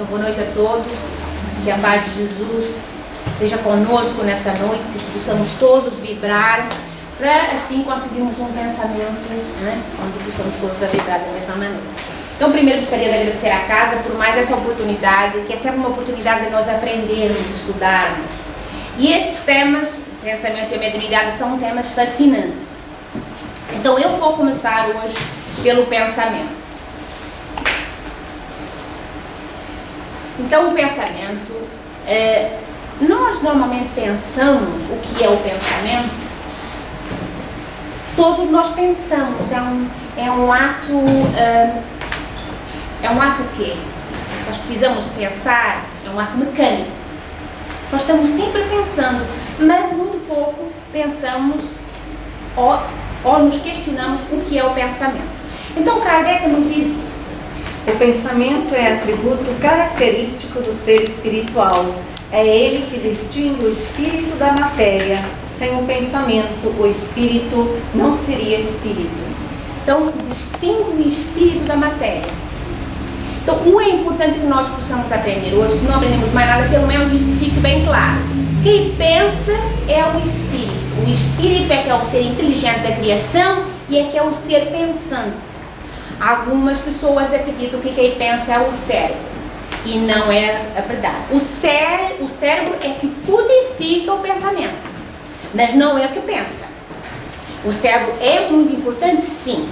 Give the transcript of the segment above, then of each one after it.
Então, boa noite a todos, que a paz de Jesus seja conosco nessa noite, que possamos todos vibrar, para assim conseguirmos um pensamento, né, onde possamos todos a vibrar da mesma maneira. Então, primeiro gostaria de agradecer à casa por mais essa oportunidade, que é sempre uma oportunidade de nós aprendermos, estudarmos. E estes temas, pensamento e mediunidade, são temas fascinantes. Então, eu vou começar hoje pelo pensamento. Então, o pensamento, nós normalmente pensamos o que é o pensamento. Todos nós pensamos, é um ato o quê? Nós precisamos pensar, é um ato mecânico. Nós estamos sempre pensando, mas muito pouco pensamos ou nos questionamos o que é o pensamento. Então, Kardec nos diz isso. O pensamento é atributo característico do ser espiritual. É ele que distingue o espírito da matéria. Sem o pensamento, o espírito não seria espírito. Então, distingue o espírito da matéria. Então, o é importante que nós possamos aprender hoje, se não aprendemos mais nada, pelo menos isso fique bem claro. Quem pensa é o espírito. O espírito é que é o ser inteligente da criação e é que é o ser pensante. Algumas pessoas acreditam que quem pensa é o cérebro, e não é a verdade. O cérebro é que codifica o pensamento, mas não é o que pensa. O cérebro é muito importante, sim,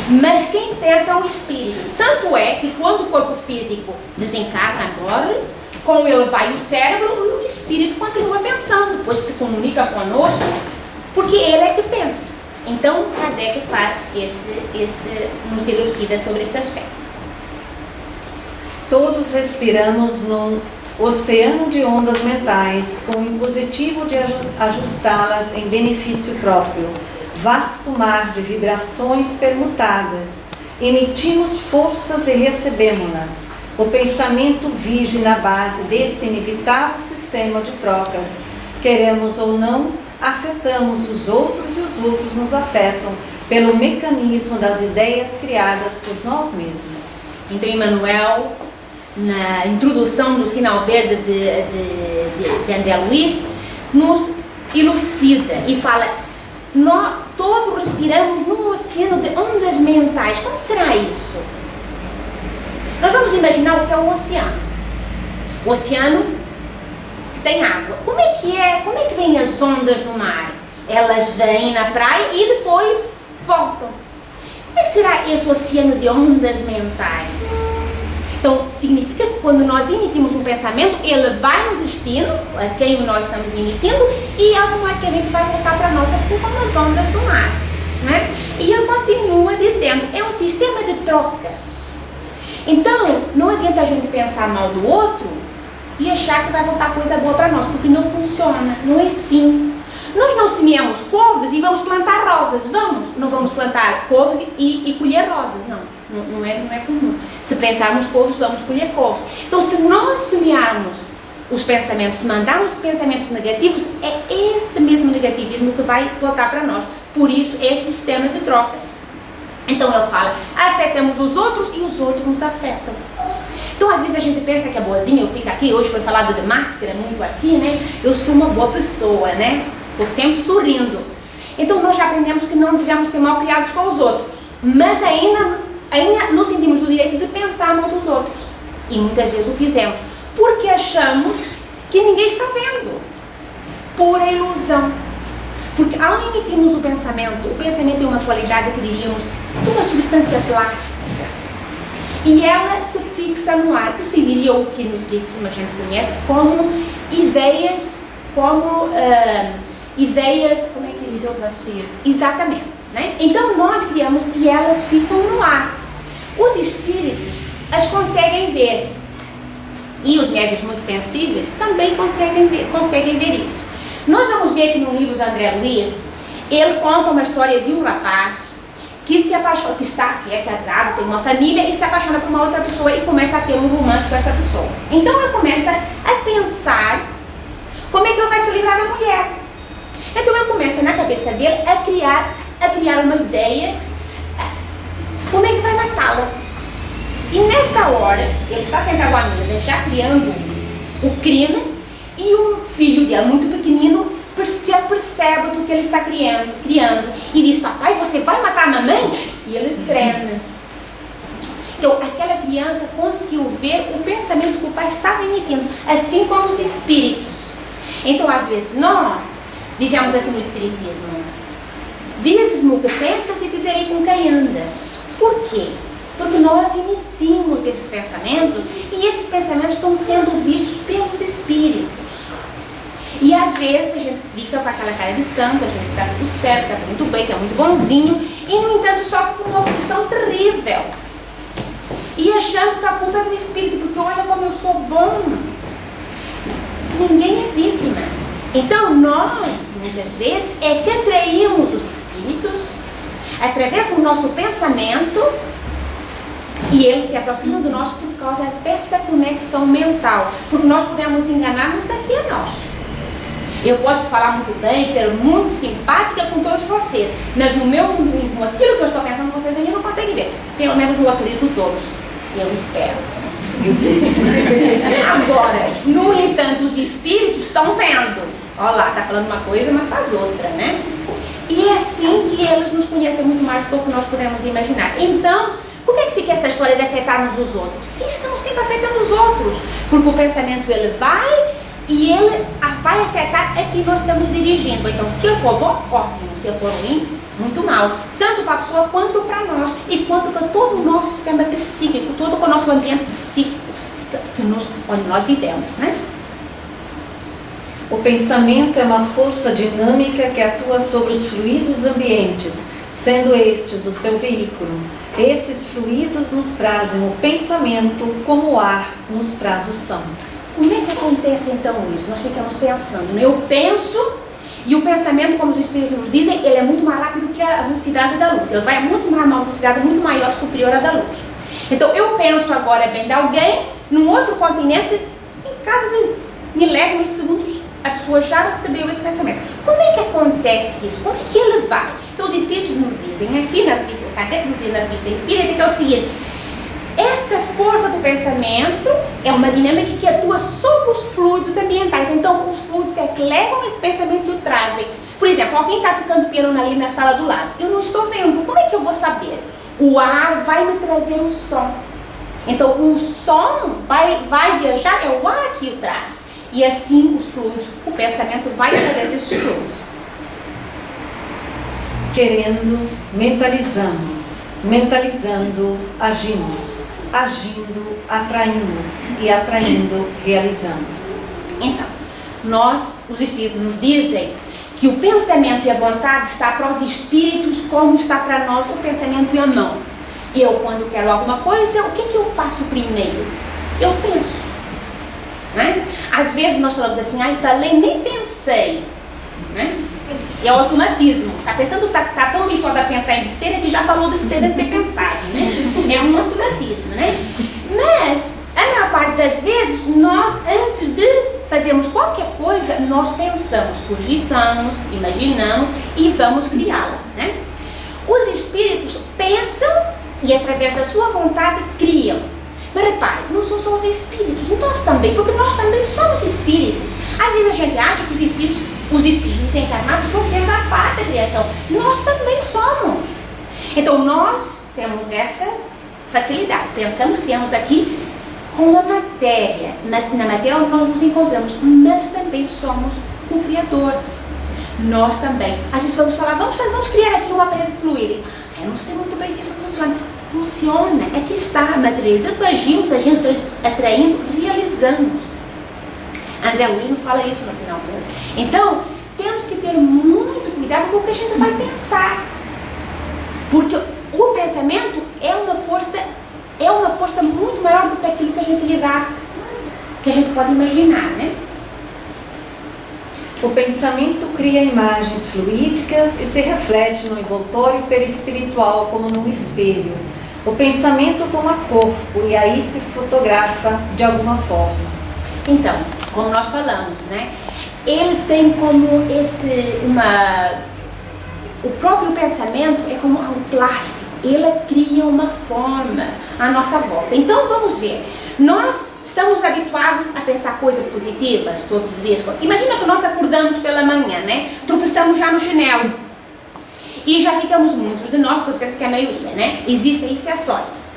mas quem pensa é o espírito. Tanto é que quando o corpo físico desencarna, morre, com ele vai o cérebro, o espírito continua pensando, depois se comunica conosco, porque ele é que pensa. Então, Kardec faz nos elucida sobre esse aspecto. Todos respiramos num oceano de ondas mentais, com o impositivo de ajustá-las em benefício próprio. Vasto mar de vibrações permutadas. Emitimos forças e recebemos-las. O pensamento vige na base desse inevitável sistema de trocas. Queremos ou não, afetamos os outros e os outros nos afetam pelo mecanismo das ideias criadas por nós mesmos. Então, Emmanuel, na introdução do Sinal Verde de André Luiz, nos elucida e fala: nós todos respiramos num oceano de ondas mentais. Como será isso? Nós vamos imaginar o que é o oceano. O oceano tem água. Como é que vêm as ondas no mar? Elas vêm na praia e depois voltam. Como é que será esse oceano de ondas mentais? Então, significa que quando nós emitimos um pensamento, ele vai no destino, a quem nós estamos emitindo, e automaticamente vai voltar para nós, assim como as ondas do mar. Né? E ele continua dizendo, é um sistema de trocas. Então, não adianta a gente pensar mal do outro e achar que vai voltar coisa boa para nós, porque não funciona, não é assim. Nós não semeamos couves e vamos plantar rosas, não vamos plantar couves e colher rosas, não é comum. Se plantarmos couves, vamos colher couves. Então, se nós semearmos os pensamentos, se mandarmos pensamentos negativos, é esse mesmo negativismo que vai voltar para nós. Por isso, é sistema de trocas. Então, ele fala, afetamos os outros e os outros nos afetam. Então, às vezes a gente pensa que é boazinha, eu fico aqui, hoje foi falado de máscara muito aqui, né? Eu sou uma boa pessoa, né? Estou sempre sorrindo. Então, nós já aprendemos que não devemos ser mal criados com os outros. Mas ainda nos sentimos do direito de pensar mal dos outros. E muitas vezes o fizemos. Porque achamos que ninguém está vendo. Pura ilusão. Porque ao emitirmos o pensamento tem uma qualidade que diríamos de uma substância plástica. E ela se fixa no ar, que seria o que no espiritismo a gente conhece como ideias, como é que eles dão? Exatamente. Né? Então nós criamos e elas ficam no ar. Os espíritos as conseguem ver. E os médiuns muito sensíveis também conseguem ver isso. Nós vamos ver que no livro de André Luiz, ele conta uma história de um rapaz que se apaixona, que é casado, tem uma família e se apaixona por uma outra pessoa e começa a ter um romance com essa pessoa. Então ele começa a pensar como é que ele vai se livrar da mulher. Então ele começa na cabeça dele a criar uma ideia, como é que vai matá-la. E nessa hora, ele está sentado à mesa, já criando o crime, e o filho dele, muito pequenino, se apercebe do que ele está criando, e diz: papai, você vai matar a mamãe? E ele treme. Então, aquela criança conseguiu ver o pensamento que o pai estava emitindo, assim como os espíritos. Então, às vezes, nós dizemos assim no espiritismo: dizes-me o que pensas e te direi com quem andas. Por quê? Porque nós emitimos esses pensamentos, e esses pensamentos estão sendo vistos pelos espíritos. E às vezes a gente fica com aquela cara de santo, a gente está tudo certo, está muito bem, está muito bonzinho, e no entanto sofre com uma obsessão terrível. E achando que a culpa é do espírito, porque olha como eu sou bom. Ninguém é vítima. Então nós, muitas vezes, é que atraímos os espíritos através do nosso pensamento, e eles se aproximam de nós por causa dessa conexão mental, porque nós podemos enganar-nos aqui a nós. Eu posso falar muito bem, ser muito simpática com todos vocês, mas no meu mundo, aquilo que eu estou pensando, vocês ainda não conseguem ver. Pelo menos eu acredito todos. Eu espero. Agora, no entanto, os espíritos estão vendo. Olha lá, está falando uma coisa, mas faz outra, né? E é assim que eles nos conhecem muito mais do que nós podemos imaginar. Então, como é que fica essa história de afetarmos os outros? Se estamos sempre afetando os outros, porque o pensamento ele vai e ele vai afetar a quem nós estamos dirigindo. Então, se ele for bom, ótimo. Se ele for ruim, muito mal. Tanto para a pessoa quanto para nós. E quanto para todo o nosso sistema psíquico, todo o nosso ambiente psíquico onde nós vivemos, né? O pensamento é uma força dinâmica que atua sobre os fluidos ambientes, sendo estes o seu veículo. Esses fluidos nos trazem o pensamento, como o ar nos traz o som. Como é que acontece então isso? Nós ficamos pensando, né? Eu penso, e o pensamento, como os espíritos nos dizem, ele é muito mais rápido que a velocidade da luz. Ele vai muito mais, uma velocidade muito maior, superior à da luz. Então eu penso agora bem de alguém, num outro continente, em caso de milésimos de segundos, a pessoa já recebeu esse pensamento. Como é que acontece isso? Como é que ele vai? Então os espíritos nos dizem aqui na revista, até que nos diz na revista Espírita, que é o seguinte: essa força do pensamento é uma dinâmica que atua sobre os fluidos ambientais. Então, os fluidos é que levam esse pensamento e o trazem. Por exemplo, alguém está tocando piano ali na sala do lado. Eu não estou vendo. Como é que eu vou saber? O ar vai me trazer o som. Então, o som vai viajar, é o ar que o traz. E assim, os fluidos, o pensamento vai trazer esses fluidos. Querendo, mentalizamos. Mentalizando, agimos. Agindo, atraímos. E atraindo, realizamos. Então, nós, os espíritos nos dizem que o pensamento e a vontade está para os espíritos como está para nós o pensamento e a mão. Eu, quando quero alguma coisa, o que eu faço primeiro? Eu penso. Né? Às vezes nós falamos assim: ai, falei, nem pensei. Né? É o automatismo. Está pensando, tá tão habituado a pensar em besteira que já falou besteiras de pensado, né? É um automatismo, né? Mas, a maior parte das vezes, nós, antes de fazermos qualquer coisa, nós pensamos, cogitamos, imaginamos e vamos criá-la, né? Os espíritos pensam e, através da sua vontade, criam. Mas repare, não são só os espíritos, nós também, porque nós também somos espíritos. Às vezes a gente acha que os espíritos desencarnados são seres à parte da criação. Nós também somos. Então nós temos essa facilidade. Pensamos, criamos aqui com a matéria, na matéria onde nós nos encontramos, mas também somos co-criadores. Nós também. Às vezes vamos falar, vamos criar aqui um aparelho fluido. Eu não sei muito bem se isso funciona. Funciona. Aqui está a natureza. Agimos, atraindo, realizamos. André Luiz nos fala isso no Sinal. Então, temos que ter muito cuidado com o que a gente vai pensar. Porque o pensamento é uma força muito maior do que aquilo que a gente lhe dá, que a gente pode imaginar, né? O pensamento cria imagens fluídicas e se reflete no envoltório perispiritual como num espelho. O pensamento toma corpo e aí se fotografa de alguma forma. Então, como nós falamos, né? Ele tem como o próprio pensamento é como algo plástico. ela cria uma forma à nossa volta. Então vamos ver, nós estamos habituados a pensar coisas positivas todos os dias. Imagina que nós acordamos pela manhã, né? Tropeçamos já no chinelo e já ficamos, muitos de nós, estou dizendo que é a maioria, né? Existem exceções,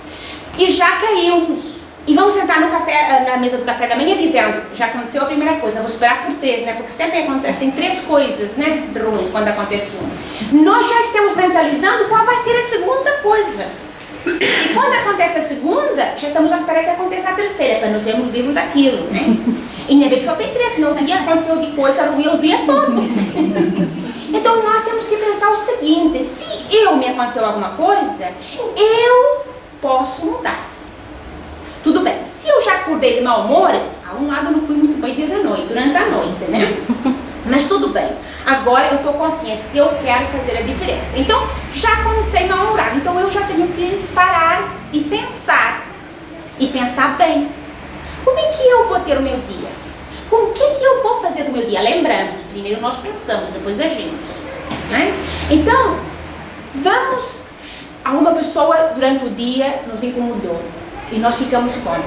e já caímos. E vamos sentar no café, na mesa do café da manhã dizendo, já aconteceu a primeira coisa, vou esperar por 3, né? Porque sempre acontecem 3 coisas, né? Ruins quando acontece uma. Nós já estamos mentalizando qual vai ser a segunda coisa. E quando acontece a segunda, já estamos à espera que aconteça a terceira, para nos vermos livros daquilo, né? E ainda bem que só tem 3, senão o dia aconteceu de coisa ruim o dia todo. Então nós temos que pensar o seguinte, se me aconteceu alguma coisa, eu posso mudar. Tudo bem, se eu já acordei de mau humor, a um lado eu não fui muito bem durante a noite, né? Mas tudo bem, agora eu estou consciente que eu quero fazer a diferença. Então, já comecei mal-humorado, então eu já tenho que parar e pensar bem. Como é que eu vou ter o meu dia? Com o que eu vou fazer do meu dia? Lembramos, primeiro nós pensamos, depois agimos, né? Então, alguma pessoa durante o dia nos incomodou. E nós ficamos como?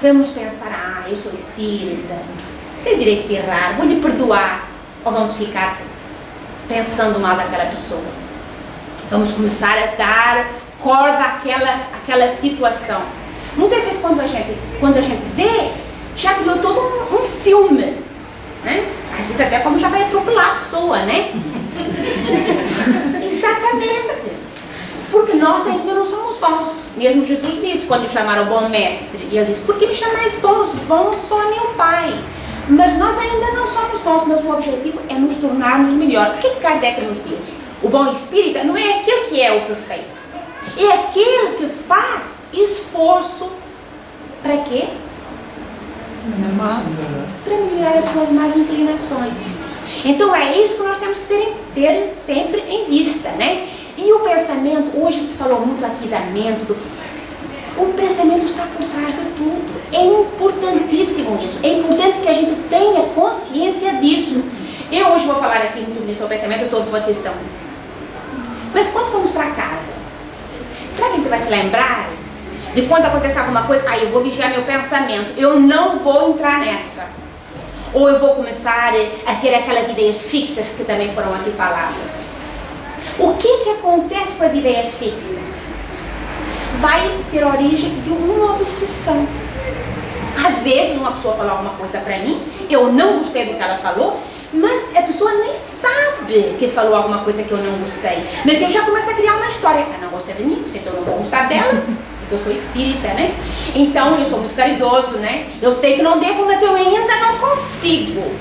Vamos pensar, eu sou espírita, tenho direito de errar, vou lhe perdoar. Ou vamos ficar pensando mal daquela pessoa? Vamos começar a dar corda àquela situação. Muitas vezes quando a gente vê, já criou todo um filme, né? Às vezes até como já vai atropelar a pessoa, né? Exatamente. Porque nós ainda não somos bons. Mesmo Jesus disse, quando o chamaram bom mestre, e ele disse, por que me chamais bons? Bom só meu Pai. Mas nós ainda não somos bons, mas o objetivo é nos tornarmos melhor. O que Kardec nos disse? O bom espírita não é aquele que é o perfeito. É aquele que faz esforço para quê? Para melhorar as suas más inclinações. Então é isso que nós temos que ter sempre em vista, né? E o pensamento, hoje se falou muito aqui da mente, o pensamento está por trás de tudo. É importantíssimo isso. É importante que a gente tenha consciência disso. Eu hoje vou falar aqui sobre o pensamento, todos vocês estão. Mas quando vamos para casa, será que a gente vai se lembrar de quando acontecer alguma coisa? Eu vou vigiar meu pensamento, eu não vou entrar nessa. Ou eu vou começar a ter aquelas ideias fixas que também foram aqui faladas. O que acontece com as ideias fixas? Vai ser a origem de uma obsessão. Às vezes uma pessoa falou alguma coisa para mim, eu não gostei do que ela falou, mas a pessoa nem sabe que falou alguma coisa que eu não gostei. Mas eu já começo a criar uma história. Ela não gosta de mim, então eu não vou gostar dela, porque eu sou espírita, né? Então eu sou muito caridoso, né? Eu sei que não devo, mas eu ainda não consigo.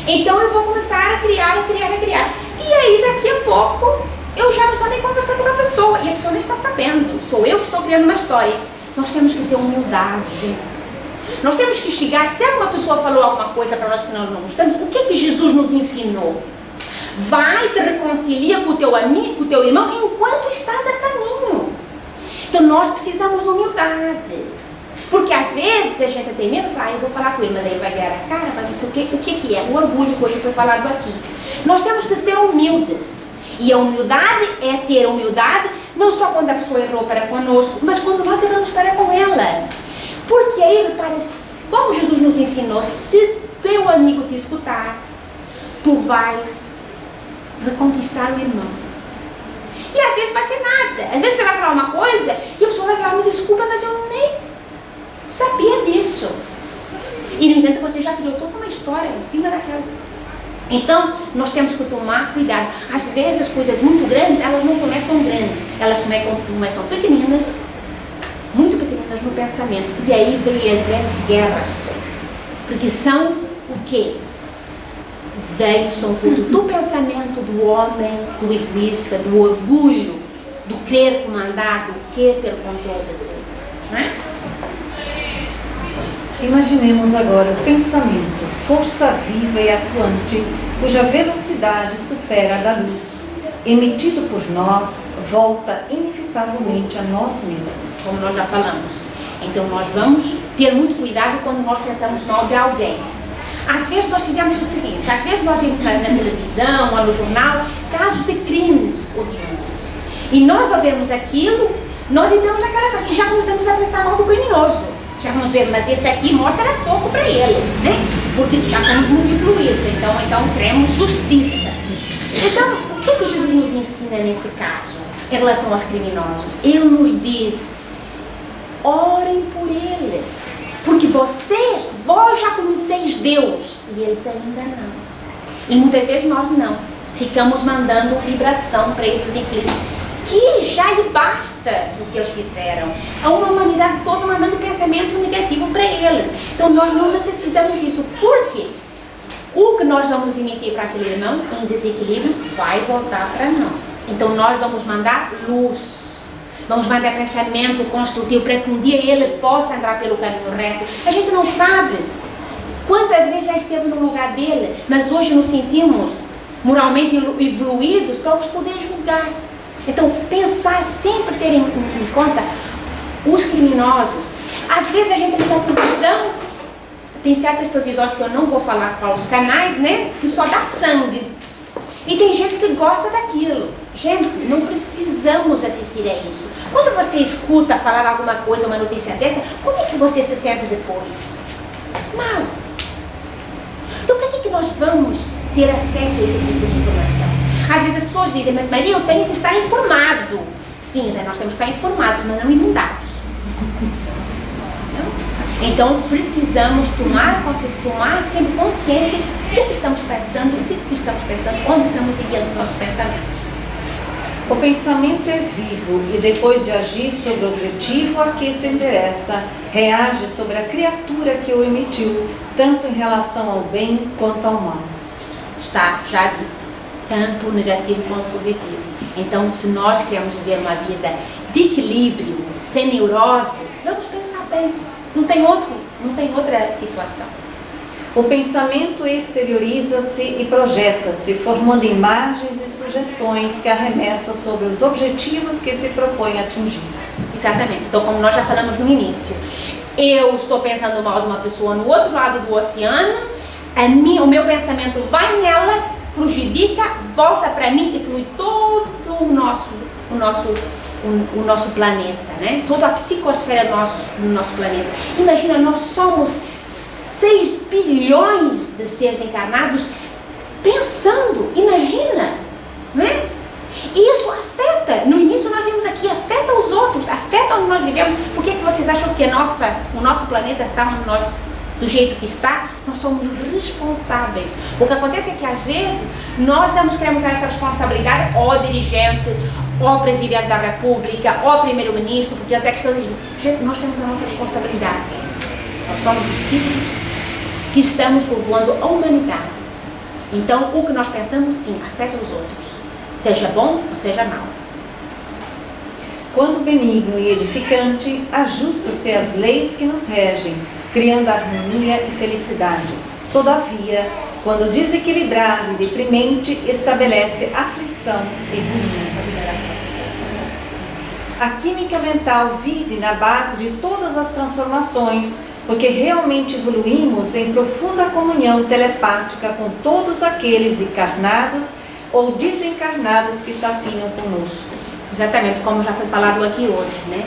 Então eu vou começar a criar. E aí daqui a pouco eu já não estou nem conversando com a pessoa. E a pessoa nem está sabendo. Sou eu que estou criando uma história. Nós temos que ter humildade, gente. Nós temos que chegar, se uma pessoa falou alguma coisa para nós que nós não gostamos, o que Jesus nos ensinou? Vai, te reconcilia com o teu amigo, com o teu irmão, enquanto estás a caminho. Então nós precisamos de humildade. Porque às vezes a gente tem medo, eu vou falar com ele, mas aí vai virar a cara, mas não sei o que é? O orgulho que hoje foi falado aqui. Nós temos que ser humildes. E a humildade é ter humildade, não só quando a pessoa errou para conosco, mas quando nós erramos para com ela. Porque aí, como Jesus nos ensinou, se teu amigo te escutar, tu vais reconquistar o irmão. E às vezes vai ser nada. Às vezes você vai falar uma coisa e a pessoa vai falar, me desculpa, mas eu nem sabia disso. E no entanto você já criou toda uma história em cima daquela. Então, nós temos que tomar cuidado. Às vezes as coisas muito grandes, elas não começam grandes. Elas começam pequeninas, muito pequeninas no pensamento. E aí vem as grandes guerras. Porque são o quê? São fruto do pensamento do homem, do egoísta, do orgulho, do querer comandar, do querer ter controle de tudo. Não é? Imaginemos agora o pensamento, força viva e atuante, cuja velocidade supera a da luz, emitido por nós, volta inevitavelmente a nós mesmos. Como nós já falamos. Então nós vamos ter muito cuidado quando nós pensamos mal de alguém. Às vezes nós fizemos o seguinte, às vezes nós vimos na televisão ou no jornal casos de crimes odiosos. E nós ao vermos aquilo, nós entramos naquela faixa e já começamos a pensar mal do criminoso. Já vamos ver, mas esse aqui, morte era pouco para ele, né? Porque já somos muito influídos, então queremos justiça. Então, o que Jesus nos ensina nesse caso, em relação aos criminosos? Ele nos diz, orem por eles, porque vós já conheceis Deus, e eles ainda não. E muitas vezes nós não. Ficamos mandando vibração para esses infelizes, que já lhe basta o que eles fizeram. A uma humanidade toda mandando pensamento negativo para eles. Então nós não necessitamos disso. Por quê? O que nós vamos emitir para aquele irmão em desequilíbrio vai voltar para nós. Então nós vamos mandar luz. Vamos mandar pensamento construtivo para que um dia ele possa andar pelo caminho reto. A gente não sabe quantas vezes já esteve no lugar dele, mas hoje nos sentimos moralmente evoluídos para os poder julgar. Então, pensar, sempre ter em conta os criminosos. Às vezes a gente liga a televisão, tem certas televisões que eu não vou falar quais os canais, né? Que só dá sangue. E tem gente que gosta daquilo. Gente, não precisamos assistir a isso. Quando você escuta falar alguma coisa, uma notícia dessa, como é que você se sente depois? Mal. Então, para que nós vamos ter acesso a esse tipo de informação? Às vezes as pessoas dizem, mas Maria, eu tenho que estar informado. Sim, nós temos que estar informados, mas não inundados. Então, precisamos tomar sempre consciência do que estamos pensando, onde estamos enviando nossos pensamentos. O pensamento é vivo e depois de agir sobre o objetivo a que se endereça, reage sobre a criatura que o emitiu, tanto em relação ao bem quanto ao mal. Está já dito, tanto negativo quanto positivo. Então, se nós queremos viver uma vida de equilíbrio, sem neurose, vamos pensar bem. Não tem outra situação. O pensamento exterioriza-se e projeta-se, formando imagens e sugestões que arremessam sobre os objetivos que se propõe atingir. Exatamente. Então, como nós já falamos no início, eu estou pensando mal de uma pessoa no outro lado do oceano, o meu pensamento vai nela, prejudica, volta para mim e polui todo o nosso planeta, né? Toda a psicosfera do nosso planeta. Imagina, nós somos 6 bilhões de seres encarnados pensando, imagina, né? E isso afeta, no início nós vimos aqui, afeta os outros, afeta onde nós vivemos. Por que vocês acham que o nosso planeta está do jeito que está? Nós somos responsáveis. O que acontece é que às vezes nós queremos dar essa responsabilidade ao dirigente, ao presidente da república, ao primeiro-ministro, porque essa é a questão de gente, nós temos a nossa responsabilidade. Nós somos espíritos que estamos povoando a humanidade. Então o que nós pensamos sim, afeta os outros, seja bom ou seja mal. Quando benigno e edificante, ajusta-se às leis que nos regem, criando harmonia e felicidade. Todavia, quando desequilibrado e deprimente, estabelece aflição e ruína. A química mental vive na base de todas as transformações, porque realmente evoluímos em profunda comunhão telepática com todos aqueles encarnados ou desencarnados que se afinam conosco. Exatamente, como já foi falado aqui hoje, né?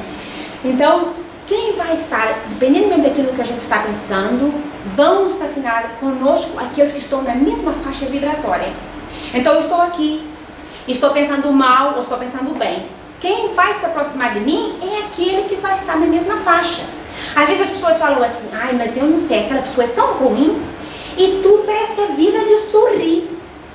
Então, quem vai estar, independentemente daquilo que a gente está pensando, vão se afinar conosco aqueles que estão na mesma faixa vibratória. Então, eu estou aqui, estou pensando mal ou estou pensando bem. Quem vai se aproximar de mim é aquele que vai estar na mesma faixa. Às vezes as pessoas falam assim, ai, mas eu não sei, aquela pessoa é tão ruim, e tudo parece que a vida lhe sorri.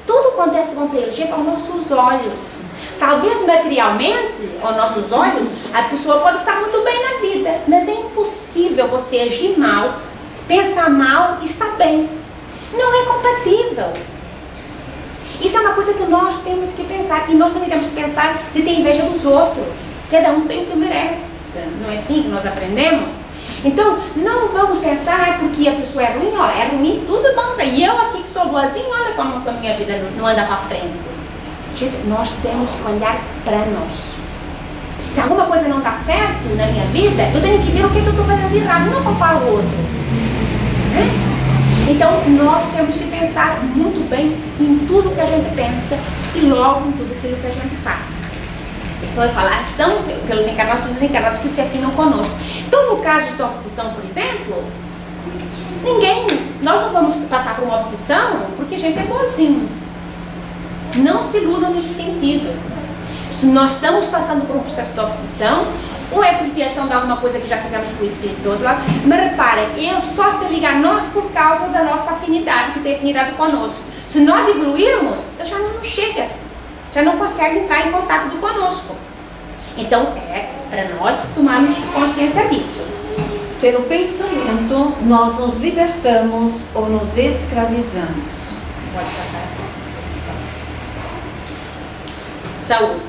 Tudo acontece com ele, gente, aos nossos olhos. Talvez materialmente, aos nossos olhos, a pessoa pode estar muito bem na vida, mas é impossível você agir mal, pensar mal e estar bem. Não é compatível. Isso é uma coisa que nós temos que pensar, e nós também temos que pensar de ter inveja dos outros. Cada um tem o que merece, não é assim que nós aprendemos? Então, não vamos pensar, porque a pessoa é ruim, ó, é ruim, tudo bom, e eu aqui que sou boazinha, olha como a minha vida não anda para frente. Gente, nós temos que olhar para nós. Se alguma coisa não está certo na minha vida, eu tenho que ver o que eu estou fazendo de errado, não culpar o outro. Né? Então, nós temos que pensar muito bem em tudo que a gente pensa e logo em tudo aquilo que a gente faz. Então eu falo, ação pelos encarnados e desencarnados que se afinam conosco. Então no caso da obsessão, por exemplo, nós não vamos passar por uma obsessão porque a gente é boazinho. Não se iludam nesse sentido. Se nós estamos passando por um processo de obsessão, ou é por expiação de alguma coisa que já fizemos com o espírito do outro lado, mas reparem, ele só se liga a nós por causa da nossa afinidade, que tem afinidade conosco. Se nós evoluirmos, ele já não nos chega, já não consegue entrar em contato conosco. Então é para nós tomarmos consciência disso. Pelo pensamento, nós nos libertamos ou nos escravizamos. Pode passar a próxima. Saúde.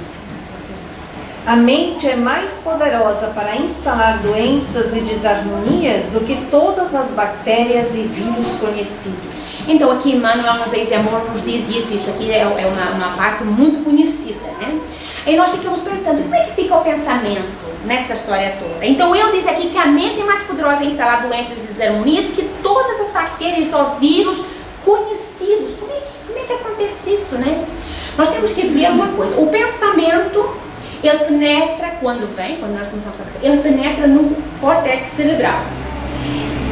A mente é mais poderosa para instalar doenças e desarmonias do que todas as bactérias e vírus conhecidos. Então aqui Emmanuel nos diz, amor nos diz isso aqui é uma parte muito conhecida, né? E nós ficamos pensando, como é que fica o pensamento nessa história toda? Então ele diz aqui que a mente é mais poderosa em instalar doenças e desarmonias que todas as bactérias ou vírus conhecidos. Como é que acontece isso, né? Nós temos que ver uma coisa, o pensamento, ele penetra, quando nós começamos a pensar, ele penetra no córtex cerebral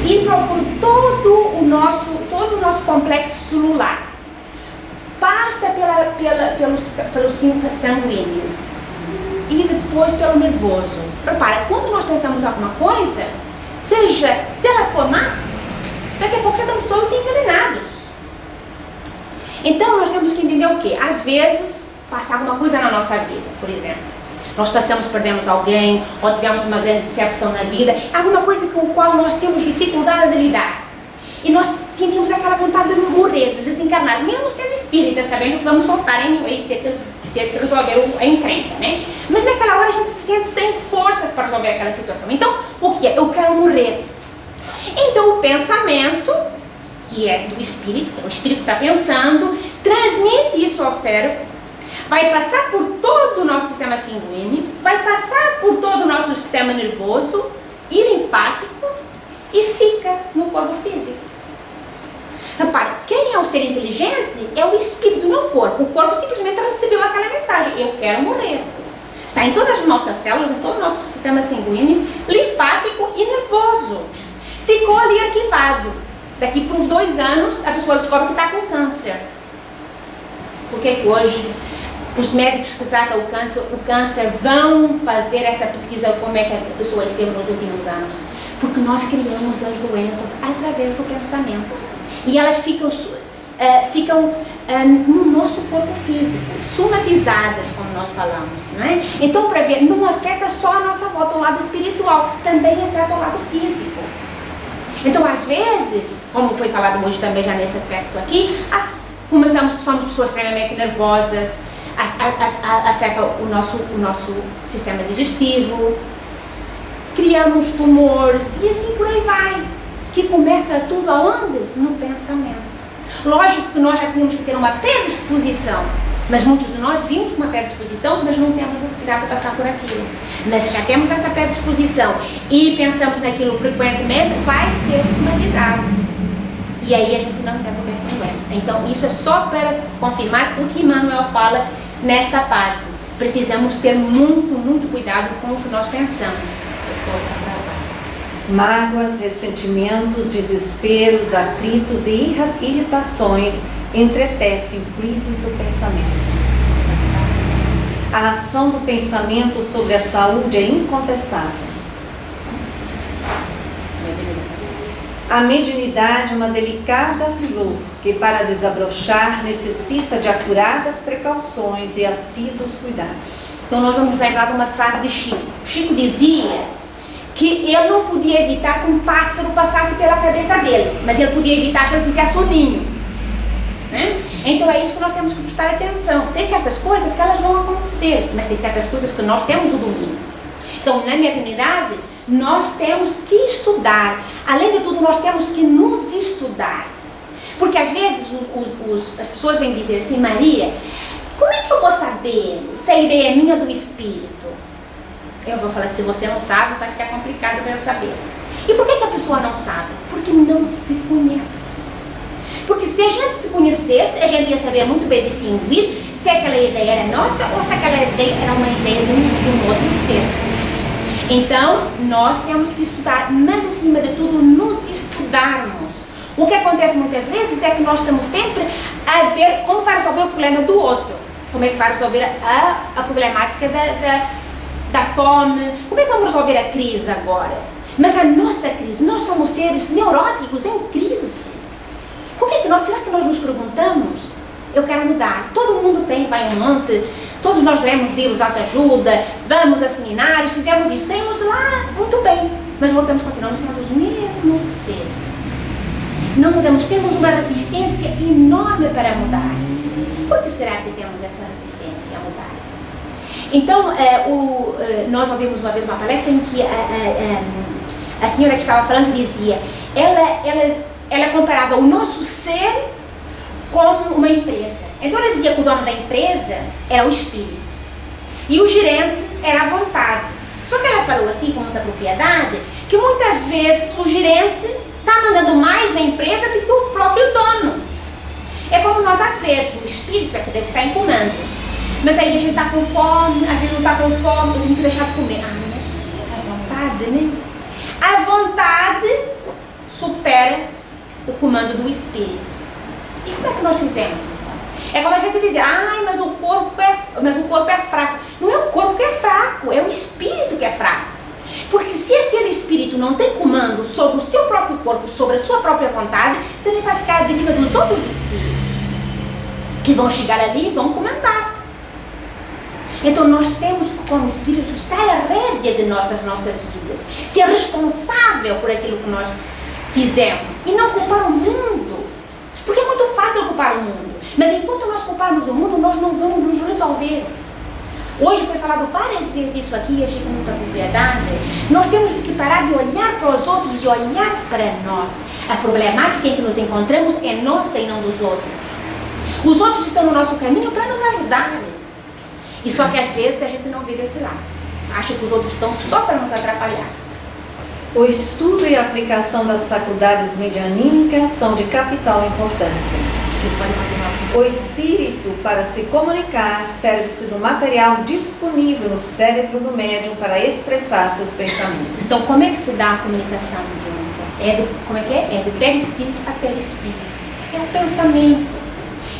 e procura todo o nosso complexo celular, passa pelo cinto sanguíneo e depois pelo nervoso. Repara, quando nós pensamos alguma coisa, se ela for má, daqui a pouco já estamos todos envenenados. Então nós temos que entender o quê? Às vezes passa alguma coisa na nossa vida, por exemplo. Nós perdemos alguém, ou tivemos uma grande decepção na vida, alguma coisa com a qual nós temos dificuldade de lidar. E nós sentimos aquela vontade de morrer, de desencarnar, mesmo sendo espírita, sabendo que vamos voltar e ter que resolver a encrenca, né? Mas naquela hora a gente se sente sem forças para resolver aquela situação. Então, o que é? Eu quero morrer. Então, o pensamento, que é do espírito, que é o espírito que está pensando, transmite isso ao cérebro, vai passar por todo o nosso sistema sanguíneo, vai passar por todo o nosso sistema nervoso e linfático e fica no corpo físico. Repare, quem é o ser inteligente é o espírito, não o corpo. O corpo simplesmente recebeu aquela mensagem, eu quero morrer. Está em todas as nossas células, em todo o nosso sistema sanguíneo, linfático e nervoso. Ficou ali arquivado. Daqui por uns 2 anos, a pessoa descobre que está com câncer. Por que que hoje os médicos que tratam o câncer vão fazer essa pesquisa, como é que a pessoa esteve nos últimos anos? Porque nós criamos as doenças através do pensamento. E elas ficam no nosso corpo físico, somatizadas, como nós falamos, né? Então, para ver, não afeta só a nossa volta, o lado espiritual, também afeta o lado físico. Então, às vezes, como foi falado hoje também já nesse aspecto aqui, somos pessoas extremamente nervosas, afeta o nosso sistema digestivo, criamos tumores e assim por aí vai, que começa tudo aonde? No pensamento. Lógico que nós já tínhamos que ter uma predisposição, mas muitos de nós vimos com uma predisposição, mas não temos necessidade de passar por aquilo. Mas se já temos essa predisposição e pensamos naquilo frequentemente, vai ser somatizado. E aí a gente não está coberto com doença. Então isso é só para confirmar o que Emmanuel fala nesta parte. Precisamos ter muito cuidado com o que nós pensamos. Eu estou atrasada. Mágoas, ressentimentos, desesperos, atritos e irritações entretecem crises do pensamento. A ação do pensamento sobre a saúde é incontestável. A mediunidade é uma delicada flor que, para desabrochar, necessita de acuradas precauções e assíduos cuidados. Então nós vamos lembrar uma frase de Chico. Chico dizia que ele não podia evitar que um pássaro passasse pela cabeça dele, mas ele podia evitar que ele fizesse um ninho, né? Então é isso que nós temos que prestar atenção. Tem certas coisas que elas vão acontecer, mas tem certas coisas que nós temos o domínio. Então na mediunidade nós temos que estudar. Além de tudo, nós temos que nos estudar. Porque às vezes as pessoas vêm dizer assim, Maria, como é que eu vou saber se a ideia é minha do espírito? Eu vou falar, se você não sabe, vai ficar complicado para eu saber. E por que a pessoa não sabe? Porque não se conhece. Porque se a gente se conhecesse, a gente ia saber muito bem distinguir se aquela ideia era nossa ou se aquela ideia era uma ideia de um outro ser. Então, nós temos que estudar, mas acima de tudo, nos estudarmos. O que acontece muitas vezes é que nós estamos sempre a ver como vai resolver o problema do outro. Como é que vai resolver a problemática da fome, como é que vamos resolver a crise agora? Mas a nossa crise, nós somos seres neuróticos em crise. Será que nós nos perguntamos? Eu quero mudar. Todo mundo vai um monte, todos nós lemos livros de autoajuda, vamos a seminários, fizemos isso, saímos lá, muito bem, mas continuamos sendo os mesmos seres. Não mudamos, temos uma resistência enorme para mudar. Por que será que temos essa resistência a mudar? Então, nós ouvimos uma vez uma palestra em que a senhora que estava falando dizia, ela comparava o nosso ser como uma empresa. Então ela dizia que o dono da empresa era o espírito e o gerente era a vontade. Só que ela falou assim com muita propriedade que muitas vezes o gerente está mandando mais na empresa do que o próprio dono. É como nós às vezes, o espírito é que deve estar em comando. Mas aí a gente está com fome, às vezes não está com fome, eu tenho que deixar de comer. Mas a vontade, né? A vontade supera o comando do espírito. E como é que nós fizemos? É como a gente dizer, mas o corpo é fraco. Não é o corpo que é fraco, é o espírito que é fraco. Porque se aquele espírito não tem comando sobre o seu próprio corpo, sobre a sua própria vontade, também vai ficar à deriva dos outros espíritos, que vão chegar ali e vão comandar. Então nós temos como espíritos estar a rédea de nossas vidas, ser responsável por aquilo que nós fizemos e não culpar o mundo, porque é muito fácil culpar o mundo, mas enquanto nós culparmos o mundo, nós não vamos nos resolver. Hoje foi falado várias vezes isso aqui, achei com muita propriedade. Nós temos que parar de olhar para os outros e olhar para nós. A problemática em que nos encontramos é nossa e não dos outros. Os outros estão no nosso caminho para nos ajudar. E só que às vezes a gente não vê desse lado. Acha que os outros estão só para nos atrapalhar. O estudo e a aplicação das faculdades medianímicas são de capital importância. Você pode continuar. O espírito, para se comunicar, serve-se do material disponível no cérebro do médium para expressar seus pensamentos. Então, como é que se dá a comunicação mediúnica? Como é que é? É de perispírito a perispírito. É o pensamento.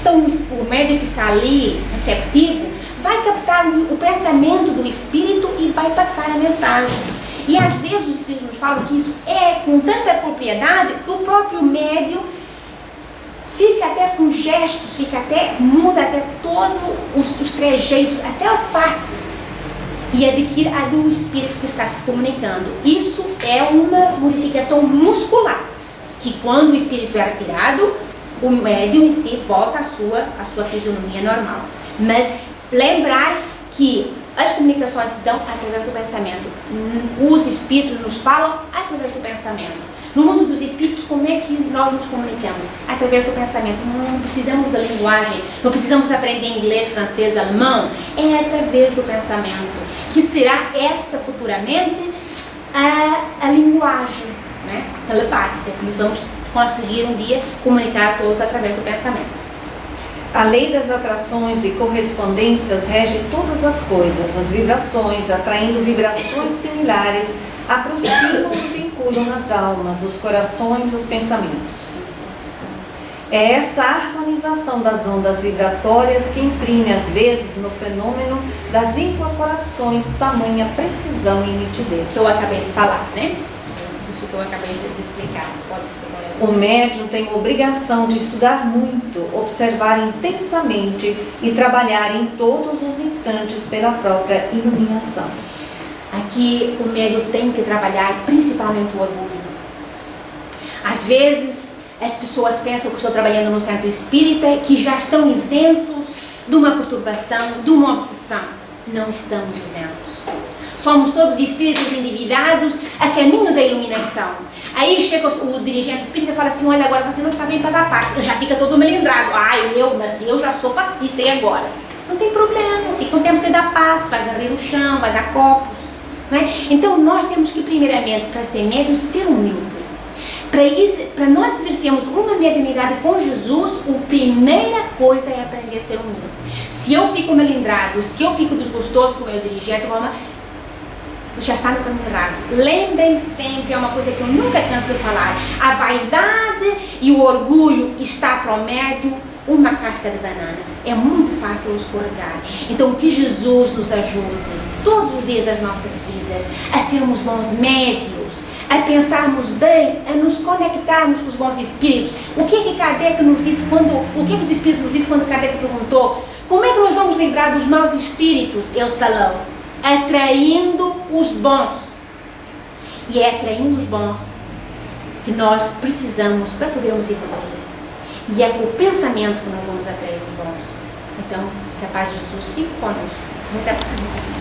Então, o médium que está ali, receptivo, vai captar o pensamento do espírito e vai passar a mensagem. E às vezes os espíritos nos falam que isso é com tanta propriedade que o próprio médium fica até com gestos, muda até todos os trejeitos, até a face, e adquire a do espírito que está se comunicando. Isso é uma modificação muscular, que quando o espírito é retirado, o médium em si volta à sua fisionomia normal. Mas lembrar que as comunicações se dão através do pensamento. Os espíritos nos falam através do pensamento. No mundo dos espíritos, como é que nós nos comunicamos? Através do pensamento. Não precisamos da linguagem, não precisamos aprender inglês, francês, alemão. É através do pensamento, que será essa futuramente a linguagem, né, telepática, que nós vamos conseguir um dia comunicar a todos através do pensamento. A lei das atrações e correspondências rege todas as coisas. As vibrações, atraindo vibrações similares, aproximam e vinculam nas almas, os corações, os pensamentos. É essa harmonização das ondas vibratórias que imprime, às vezes, no fenômeno das incorporações, tamanha precisão e nitidez. Que eu acabei de falar, né? Isso que eu acabei de explicar. Pode ser. O médium tem obrigação de estudar muito, observar intensamente e trabalhar em todos os instantes pela própria iluminação. Aqui o médium tem que trabalhar principalmente o orgulho. Às vezes as pessoas pensam que estou trabalhando no centro espírita, que já estão isentos de uma perturbação, de uma obsessão. Não estamos isentos. Somos todos espíritos endividados a caminho da iluminação. Aí chega o dirigente espírita e fala assim, olha, agora você não está bem para dar paz. Já fica todo melindrado. Mas eu já sou passista, e agora? Não tem problema, fica um tempo sem dar paz, vai varrer o chão, vai dar copos. Né? Então nós temos que primeiramente, para ser médium, ser humilde. Para nós exercermos uma mediunidade com Jesus, a primeira coisa é aprender a ser humilde. Se eu fico melindrado, se eu fico desgostoso com o meu dirigente, já está no caminho errado. Lembrem sempre, é uma coisa que eu nunca canso de falar, a vaidade e o orgulho está promédio uma casca de banana. É muito fácil escorregar. Então que Jesus nos ajude todos os dias das nossas vidas a sermos bons médios, a pensarmos bem, a nos conectarmos com os bons espíritos. O que é que Kardec nos disse o que é que os espíritos nos disse quando Kardec perguntou como é que nós vamos livrar dos maus espíritos? Ele falou, atraindo os bons. E é atraindo os bons que nós precisamos para podermos evoluir. E é com o pensamento que nós vamos atrair os bons. Então, que a paz de Jesus fique conosco. Muita paz.